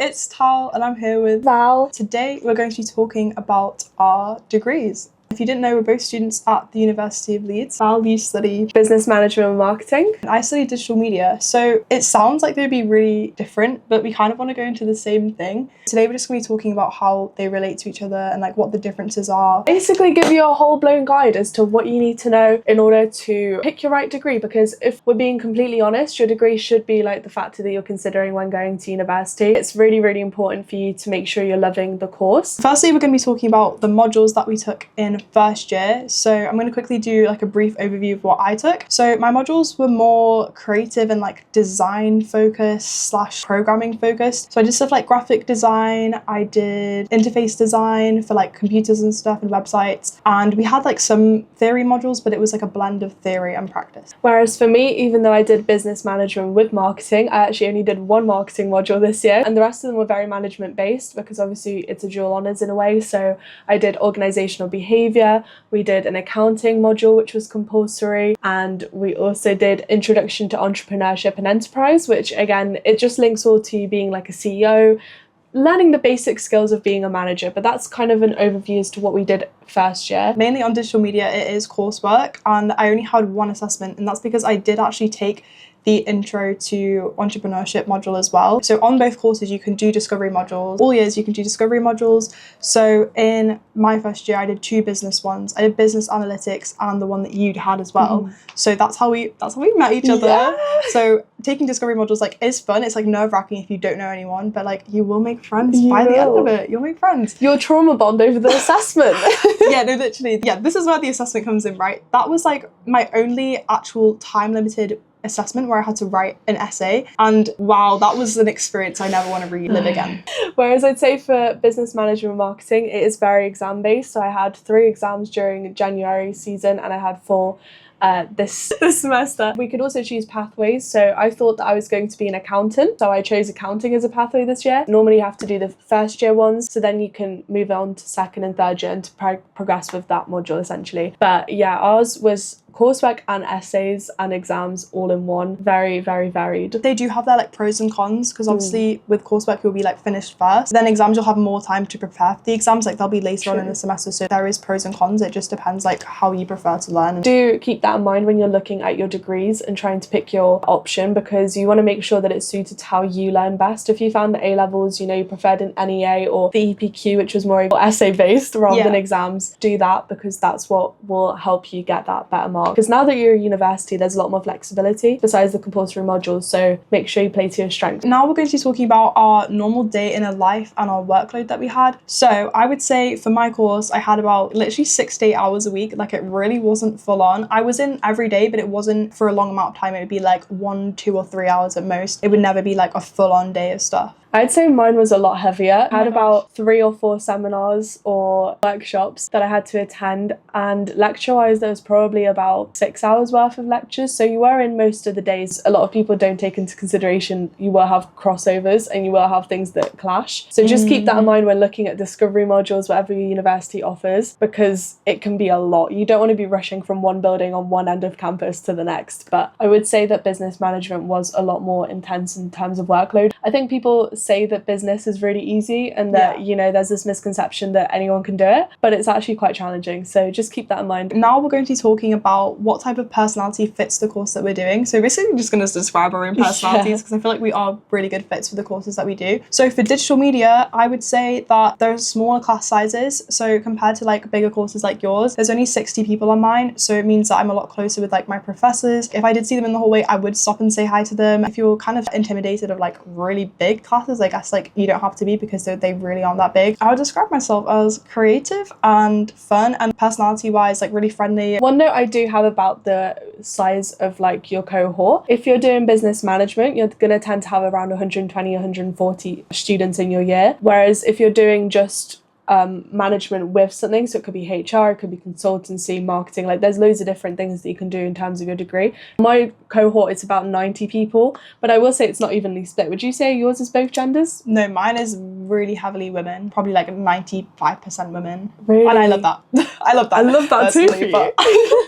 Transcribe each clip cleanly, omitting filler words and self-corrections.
It's Tal and I'm here with Val. Today we're going to be talking about our degrees. If you didn't know, we're both students at the University of Leeds. Val, you study Business management and marketing. and I study digital media. So it sounds like they'd be really different, but we kind of want to go into the same thing. Today we're just going to be talking about how they relate to each other and like what the differences are. Basically give you a whole blown guide as to what you need to know in order to pick your right degree, because if we're being completely honest, your degree should be like the factor that you're considering when going to university. It's really, really important for you to make sure you're loving the course. Firstly, we're going to be talking about the modules that we took in first year. So I'm going to quickly do like a brief overview of what I took. So my modules were more creative and like design focused / programming focused. So I did stuff like graphic design, I did interface design for like computers and stuff and websites, and we had like some theory modules, but it was like a blend of theory and practice. Whereas for me, even though I did business management with marketing, I actually only did one marketing module this year, and the rest of them were very management based because obviously it's a dual honours in a way. So I did organisational behaviour, we did an accounting module which was compulsory, and we also did introduction to entrepreneurship and enterprise, which again, it just links all to you being like a CEO, learning the basic skills of being a manager. But that's kind of an overview as to what we did first year. Mainly on digital media, it is coursework, and I only had one assessment, and that's because I did actually take the intro to entrepreneurship module as well. So on both courses you can do discovery modules. All years you can do discovery modules. So in my first year I did two business ones. I did business analytics and the one that you'd had as well. So that's how we met each other. Yeah. So taking discovery modules like is fun. It's like nerve-wracking if you don't know anyone, but like you will make friends by the end of it. You'll make friends. Your trauma bond over the assessment. Yeah, no, literally. Yeah, this is where the assessment comes in, right? That was like my only actual time limited assessment where I had to write an essay, and wow, that was an experience I never want to relive again. Whereas I'd say for business management and marketing, it is very exam based. So I had 3 exams during January season and I had 4 this semester. We could also choose pathways. So I thought that I was going to be an accountant, so I chose accounting as a pathway this year. Normally you have to do the first year ones, so then you can move on to second and third year and to progress with that module essentially. But yeah, ours was coursework and essays and exams all in one. Very, very varied. They do have their like pros and cons, because obviously with coursework you'll be like finished first, then exams you'll have more time to prepare for the exams, like they'll be later on in the semester, so there is pros and cons. It just depends like how you prefer to learn. Do keep that in mind when you're looking at your degrees and trying to pick your option, because you want to make sure that it's suited to how you learn best. If you found the A levels, you know, you preferred an NEA or the EPQ, which was more essay based rather than exams, do that, because that's what will help you get that better mark. Because now that you're at university, there's a lot more flexibility besides the compulsory modules, so make sure you play to your strengths. Now we're going to be talking about our normal day in a life and our workload that we had. So I would say for my course, I had about literally 6 to 8 hours a week. Like it really wasn't full on. I was in every day, but it wasn't for a long amount of time. It would be like 1, 2 or 3 hours at most. It would never be like a full on day of stuff. I'd say mine was a lot heavier. I had about 3 or 4 seminars or workshops that I had to attend, and lecture-wise there was probably about 6 hours worth of lectures, so you were in most of the days. A lot of people don't take into consideration you will have crossovers and you will have things that clash. So just keep that in mind when looking at discovery modules, whatever your university offers, because it can be a lot. You don't want to be rushing from one building on one end of campus to the next. But I would say that business management was a lot more intense in terms of workload. I think people say that business is really easy and that you know, there's this misconception that anyone can do it, but it's actually quite challenging, so just keep that in mind. Now we're going to be talking about what type of personality fits the course that we're doing. So basically we're just going to describe our own personalities, because I feel like we are really good fits for the courses that we do. So for digital media, I would say that there's smaller class sizes, so compared to like bigger courses like yours, there's only 60 people on mine, so it means that I'm a lot closer with like my professors. If I did see them in the hallway, I would stop and say hi to them. If you're kind of intimidated of like really big classes, I guess like you don't have to be, because they really aren't that big. I would describe myself as creative and fun, and personality wise like really friendly. One note I do have about the size of like your cohort: if you're doing business management, you're going to tend to have around 120 140 students in your year, whereas if you're doing just management with something, so it could be HR, it could be consultancy, marketing, like there's loads of different things that you can do in terms of your degree. My cohort is about 90 people, but I will say it's not evenly split. Would you say yours is both genders? No, mine is really heavily women, probably like 95% women. Really? And I love that. I love that too for you. but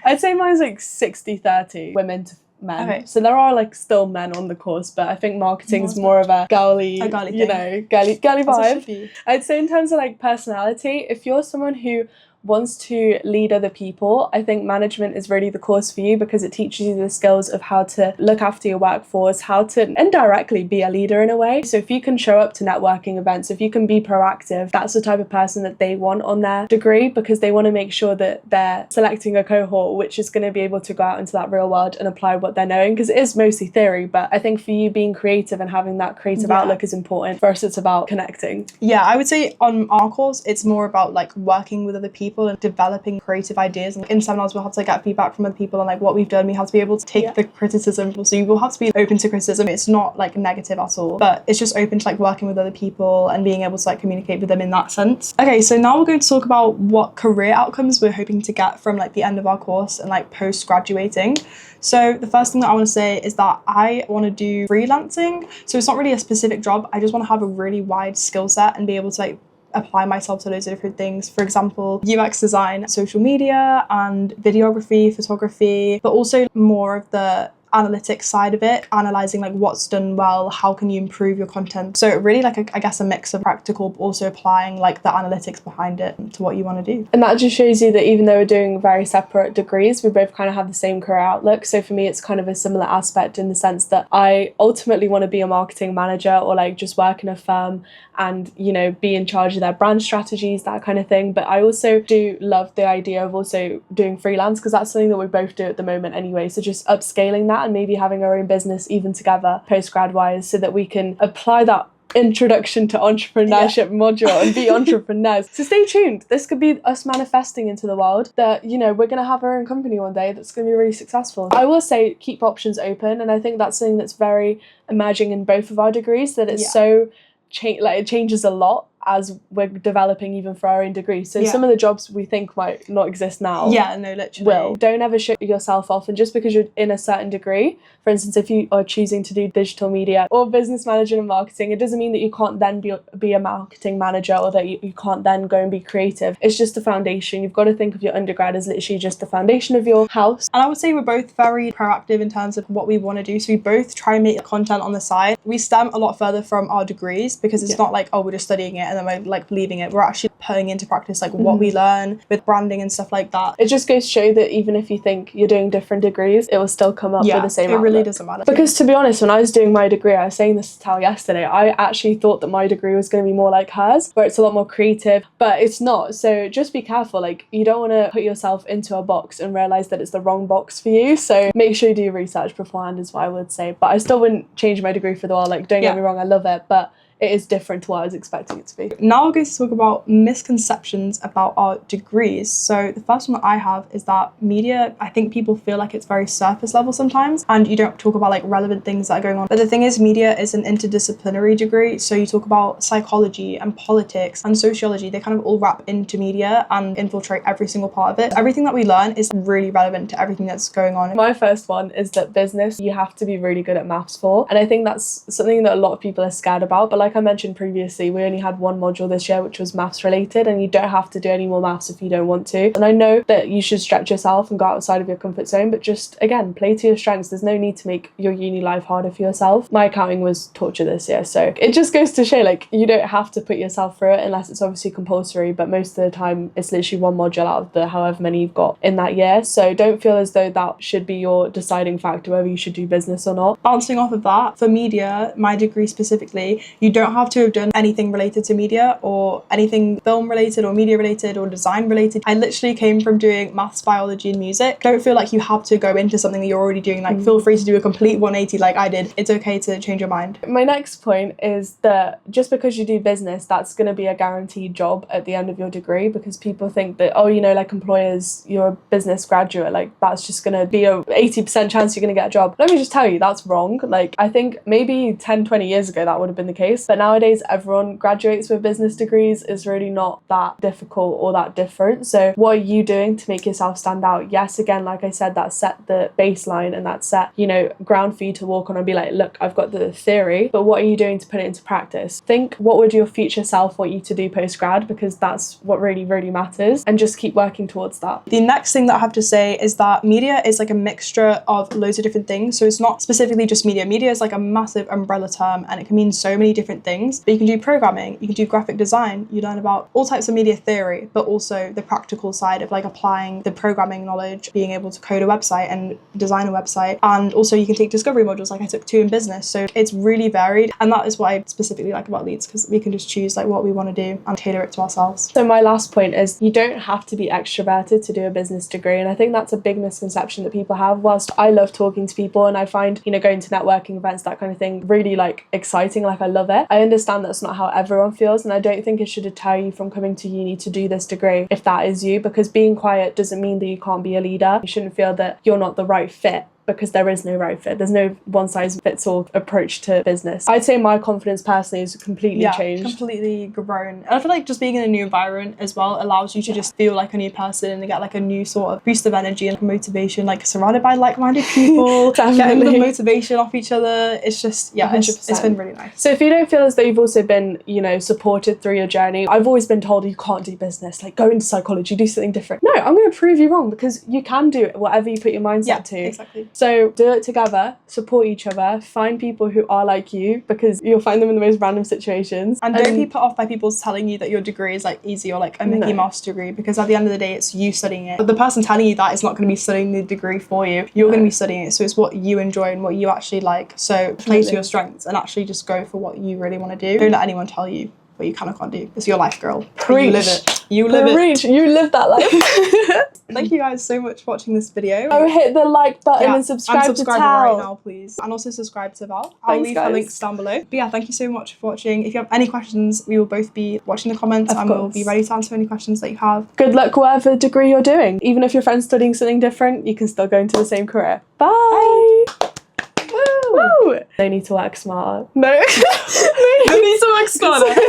I'd say mine's like 60-30 women to men. Okay. So there are like still men on the course, but I think marketing's more of a girly thing. girly As it vibe. should be. I'd say in terms of like personality, if you're someone who wants to lead other people, I think management is really the course for you, because it teaches you the skills of how to look after your workforce, how to indirectly be a leader in a way. So if you can show up to networking events, if you can be proactive, that's the type of person that they want on their degree, because they want to make sure that they're selecting a cohort which is going to be able to go out into that real world and apply what they're knowing, because it is mostly theory. But I think for you, being creative and having that creative outlook is important. First, it's about connecting. Yeah, I would say on our course, it's more about like working with other people and developing creative ideas. And in seminars, we'll have to get feedback from other people and like what we've done. We have to be able to take the criticism. So you will have to be open to criticism. It's not like negative at all, but it's just open to like working with other people and being able to like communicate with them in that sense. Okay, so now we're going to talk about what career outcomes we're hoping to get from like the end of our course and like post graduating. So the first thing that I want to say is that I want to do freelancing. So it's not really a specific job. I just want to have a really wide skill set and be able to like apply myself to loads of different things. For example, UX design, social media and videography, photography, but also more of the analytics side of it, analyzing like what's done well, how can you improve your content. So really like I guess a mix of practical, but also applying like the analytics behind it to what you want to do. And that just shows you that even though we're doing very separate degrees, we both kind of have the same career outlook. So for me, it's kind of a similar aspect in the sense that I ultimately want to be a marketing manager or like just work in a firm and, you know, be in charge of their brand strategies, that kind of thing. But I also do love the idea of also doing freelance, because that's something that we both do at the moment anyway. So just upscaling that and maybe having our own business even together post-grad wise, so that we can apply that introduction to entrepreneurship module and be entrepreneurs. So stay tuned. This could be us manifesting into the world that, you know, we're going to have our own company one day that's going to be really successful. I will say keep options open, and I think that's something that's very emerging in both of our degrees, that it's so it changes a lot as we're developing even for our own degree. So some of the jobs we think might not exist now will. Don't ever shut yourself off, and just because you're in a certain degree, for instance, if you are choosing to do digital media or business management and marketing, it doesn't mean that you can't then be a marketing manager, or that you can't then go and be creative. It's just the foundation. You've got to think of your undergrad as literally just the foundation of your house. And I would say we're both very proactive in terms of what we want to do. So we both try and make content on the side. We stem a lot further from our degrees, because it's not like, oh, we're just studying it and then we're like leaving it. We're actually putting into practice like what we learn with branding and stuff like that. It just goes to show that even if you think you're doing different degrees, it will still come up with the same outlook. It really doesn't matter. Because to be honest, when I was doing my degree, I was saying this to Tal yesterday, I actually thought that my degree was going to be more like hers, where it's a lot more creative, but it's not. So just be careful. Like, you don't want to put yourself into a box and realize that it's the wrong box for you. So make sure you do your research beforehand is what I would say. But I still wouldn't change my degree for the world. Like, don't get me wrong, I love it, but it is different to what I was expecting it to be. Now we're going to talk about misconceptions about our degrees. So the first one that I have is that media, I think people feel like it's very surface level sometimes, and you don't talk about like relevant things that are going on. But the thing is, media is an interdisciplinary degree. So you talk about psychology and politics and sociology. They kind of all wrap into media and infiltrate every single part of it. Everything that we learn is really relevant to everything that's going on. My first one is that business, you have to be really good at maths for. And I think that's something that a lot of people are scared about. But like I mentioned previously, we only had one module this year which was maths related, and you don't have to do any more maths if you don't want to. And I know that you should stretch yourself and go outside of your comfort zone, but just again, play to your strengths. There's no need to make your uni life harder for yourself. My accounting was torture this year, so it just goes to show like you don't have to put yourself through it unless it's obviously compulsory, but most of the time it's literally one module out of the however many you've got in that year. So don't feel as though that should be your deciding factor whether you should do business or not. Bouncing off of that, for media, my degree specifically, you don't have to have done anything related to media or anything film related or media related or design related. I literally came from doing maths, biology and music. Don't feel like you have to go into something that you're already doing. Like feel free to do a complete 180 like I did. It's okay to change your mind. My next point is that just because you do business, that's going to be a guaranteed job at the end of your degree, because people think that, oh, you know, like employers, you're a business graduate, like that's just going to be a 80% chance you're going to get a job. Let me just tell you, that's wrong. Like I think maybe 10, 20 years ago that would have been the case. but nowadays everyone graduates with business degrees. Is really not that difficult or that different. So what are you doing to make yourself stand out? Yes, again, like I said, that set the baseline and that set, you know, ground for you to walk on and be like, look, I've got the theory, but what are you doing to put it into practice? Think, what would your future self want you to do post-grad, because that's what really, really matters, and just keep working towards that. The next thing that I have to say is that media is like a mixture of loads of different things. So it's not specifically just media. Media is like a massive umbrella term and it can mean so many different things. But you can do programming, you can do graphic design, you learn about all types of media theory, but also the practical side of like applying the programming knowledge, being able to code a website and design a website. And also you can take discovery modules like I took 2 in business. So it's really varied. And that is what I specifically like about Leeds, because we can just choose like what we want to do and tailor it to ourselves. So my last point is you don't have to be extroverted to do a business degree, and I think that's a big misconception that people have. Whilst I love talking to people and I find, you know, going to networking events, that kind of thing, really like exciting, like I love it, I understand that's not how everyone feels, and I don't think it should deter you from coming to uni to do this degree if that is you, because being quiet doesn't mean that you can't be a leader. You shouldn't feel that you're not the right fit, because there is no right fit. There's no one size fits all approach to business. I'd say my confidence personally has completely changed. Completely grown. And I feel like just being in a new environment as well allows you to just feel like a new person and get like a new sort of boost of energy and motivation, like surrounded by like-minded people, getting the motivation off each other. It's just, 100%. It's been really nice. So if you don't feel as though you've also been, you know, supported through your journey, I've always been told you can't do business, like go into psychology, do something different. No, I'm going to prove you wrong, because you can do whatever you put your mindset to. Exactly. So do it together, support each other, find people who are like you, because you'll find them in the most random situations. And don't be put off by people telling you that your degree is like easy or like a Mickey Mouse degree, because at the end of the day, it's you studying it. But the person telling you that is not going to be studying the degree for you. You're going to be studying it. So it's what you enjoy and what you actually like. So play to your strengths and actually just go for what you really want to do. Don't let anyone tell you what you can or can't do. It's your life, girl. Preach. You live it. You live it. You live that life. Thank you guys so much for watching this video. Oh, hit the like button and subscribe to Tal right now, please. And also subscribe to Val. I'll leave her links down below. But yeah, thank you so much for watching. If you have any questions, we will both be watching the comments and we'll be ready to answer any questions that you have. Good luck whatever degree you're doing. Even if your friend's studying something different, you can still go into the same career. Bye! Woo! They need to work smarter. No. They need to work smarter.